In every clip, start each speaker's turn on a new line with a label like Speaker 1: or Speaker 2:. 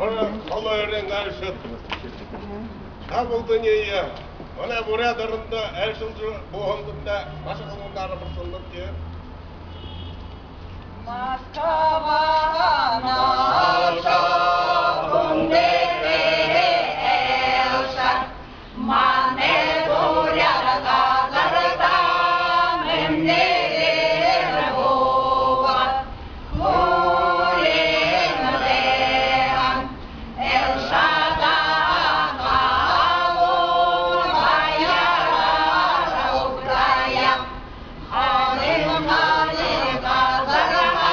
Speaker 1: Ona kollarından karışık. Ha bu dünyaya. Ona buraya darında erşilci boğundunda başka konuları mısınlık diye.
Speaker 2: Moskova naša kundere elsa mane burya kazarda memnere bova kulen rehan elsa da kalur bayara ukraya alim alim kazarda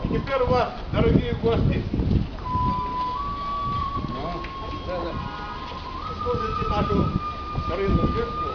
Speaker 1: Теперь у вас, дорогие гости, слушайте нашу старинную песню.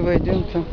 Speaker 3: Войдем там.